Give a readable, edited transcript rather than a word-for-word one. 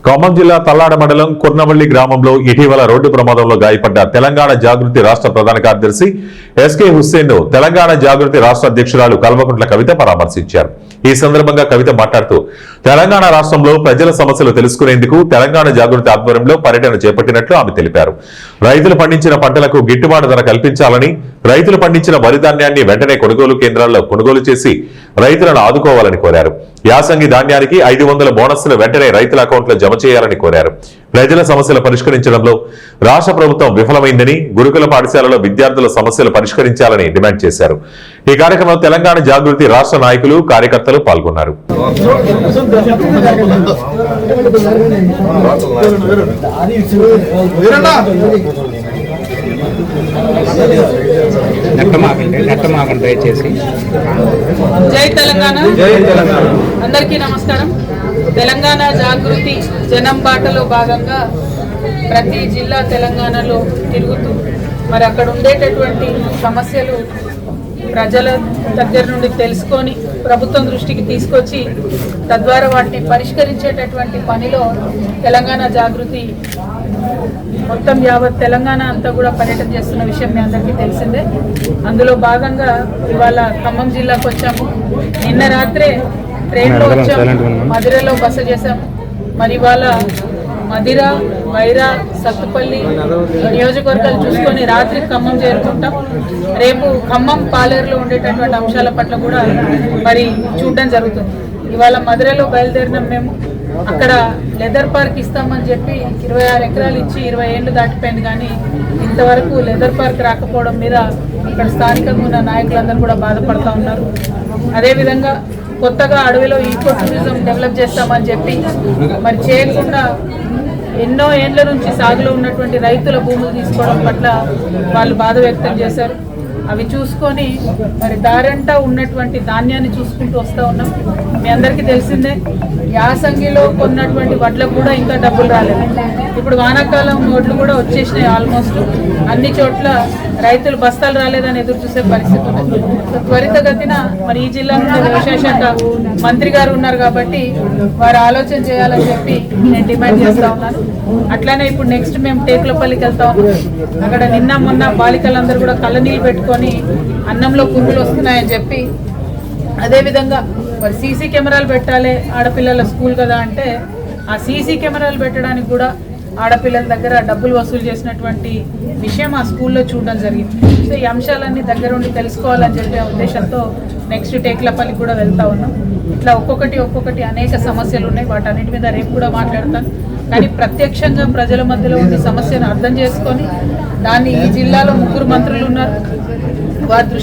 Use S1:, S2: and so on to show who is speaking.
S1: ఖమ్మం జిల్లా తల్లాడ మండలం కుర్నవల్లి గ్రామంలో ఇటీవల రోడ్డు ప్రమాదంలో గాయపడ్డ తెలంగాణ జాగృతి రాష్ట్ర ప్రధాన కార్యదర్శి ఎస్కే హుస్సేన్ ను తెలంగాణ జాగృతి రాష్ట్ర అధ్యక్షురాలు కల్వకుంట్ల కవిత పరామర్శించారు. ఈ సందర్భంగా కవిత మాట్లాడుతూ తెలంగాణ రాష్ట్రంలో ప్రజల సమస్యలు తెలుసుకునేందుకు తెలంగాణ జాగృతి ఆధ్వర్యంలో పర్యటన చేపట్టినట్లు ఆమె తెలిపారు. రైతులు పండించిన పంటలకు గిట్టుబాటు ధర కల్పించాలని, రైతులు పండించిన వరి ధాన్యాన్ని వెంటనే కొనుగోలు కేంద్రాల్లో కొనుగోలు చేసి రైతులను ఆదుకోవాలని కోరారు. యాసంగి ధాన్యానికి 500 బోనస్ను వెంటనే రైతుల అకౌంట్లో జమ చేయాలని కోరారు. ప్రజల సమస్యలు పరిష్కరించడంలో రాష్ట్ర ప్రభుత్వం విఫలమైందని, గురుకుల పాఠశాలలో విద్యార్థుల సమస్యలు పరిష్కరించాలని డిమాండ్ చేశారు. ఈ కార్యక్రమంలో తెలంగాణ జాగృతి రాష్ట్ర నాయకులు, కార్యకర్తలు పాల్గొన్నారు.
S2: జై తెలంగాణ. అందరికీ నమస్కారం. తెలంగాణ జాగృతి జనం బాటలో భాగంగా ప్రతి జిల్లా తెలంగాణలో తిరుగుతూ మరి అక్కడ ఉండేటటువంటి సమస్యలు ప్రజల దగ్గర నుండి తెలుసుకొని ప్రభుత్వం దృష్టికి తీసుకొచ్చి తద్వారా వాటిని పరిష్కరించేటటువంటి పనిలో తెలంగాణ జాగృతి మొత్తం యావత్ తెలంగాణ అంతా కూడా పర్యటన చేస్తున్న విషయం మీ అందరికీ తెలిసిందే. అందులో భాగంగా ఇవాళ ఖమ్మం జిల్లాకు వచ్చాము. నిన్న రాత్రే ట్రైన్లో వచ్చాము, మధిరలో బస చేశాము. మరి ఇవాళ మధిర, వైరా, సత్తుపల్లి నియోజకవర్గాలు చూసుకొని రాత్రి ఖమ్మం చేరుకుంటాం. రేపు ఖమ్మం పాలేరులో ఉండేటటువంటి అంశాల పట్ల కూడా మరి చూడడం జరుగుతుంది. ఇవాళ మధిరలో బయలుదేరినాం మేము. అక్కడ లెదర్ పార్క్ ఇస్తామని చెప్పి 26 ఎకరాలు ఇచ్చి 20 ఏళ్ళు దాటిపోయింది, కానీ ఇంతవరకు లెదర్ పార్క్ రాకపోవడం మీద ఇక్కడ స్థానికంగా ఉన్న నాయకులందరూ కూడా బాధపడుతూ ఉన్నారు. అదేవిధంగా కొత్తగా అడవిలో ఈకో టూరిజం డెవలప్ చేస్తామని చెప్పి మరి చేయకుండా ఎన్నో ఏళ్ల నుంచి సాగులో ఉన్నటువంటి రైతుల భూములు తీసుకోవడం పట్ల వాళ్ళు బాధ వ్యక్తం చేశారు. అవి చూసుకొని మరి దారంటా ఉన్నటువంటి ధాన్యాన్ని చూసుకుంటూ వస్తూ ఉన్నాం. మీ అందరికీ తెలిసిందే, యాసంగిలో కొన్నటువంటి వడ్లకు కూడా ఇంకా డబ్బులు రాలేదు. ఇప్పుడు వానాకాలం వడ్లు కూడా వచ్చేసినాయి. ఆల్మోస్ట్ అన్ని చోట్ల రైతులు బస్తాలు రాలేదని ఎదురు చూసే పరిస్థితి ఉంది. త్వరితగతిన మరి ఈ జిల్లా నుండి వ్యవసాయ శాఖ మంత్రి గారు ఉన్నారు కాబట్టి వారు ఆలోచన చేయాలని చెప్పి నేను డిమాండ్ చేస్తూ ఉన్నాను. అట్లానే ఇప్పుడు నెక్స్ట్ మేము టేకులపల్లికి వెళ్తా ఉన్నాం. అక్కడ నిన్న మొన్న బాలికలందరూ కూడా కళ్ళనీళ్ళు పెట్టుకొని అన్నంలో పురుగులు వస్తున్నాయని చెప్పి, అదేవిధంగా మరి సీసీ కెమెరాలు పెట్టాలి ఆడపిల్లల స్కూల్ కదా అంటే ఆ సీసీ కెమెరాలు పెట్టడానికి కూడా ఆడపిల్లల దగ్గర డబ్బులు వసూలు చేసినటువంటి విషయం ఆ స్కూల్లో చూడడం జరిగింది. సో ఈ అంశాలన్నీ దగ్గరుండి తెలుసుకోవాలని చెప్పే ఉద్దేశంతో నెక్స్ట్ టేకులపల్లికి కూడా వెళ్తా ఉన్నాం. ఇట్లా ఒక్కొక్కటి అనేక సమస్యలు ఉన్నాయి. వాటన్నిటి మీద రేపు కూడా మాట్లాడతాను. కానీ ప్రత్యక్షంగా ప్రజల మధ్యలో ఉన్న సమస్యను అర్థం చేసుకొని దాన్ని ఈ జిల్లాలో 3 మంత్రులు ఉన్నారు, వారి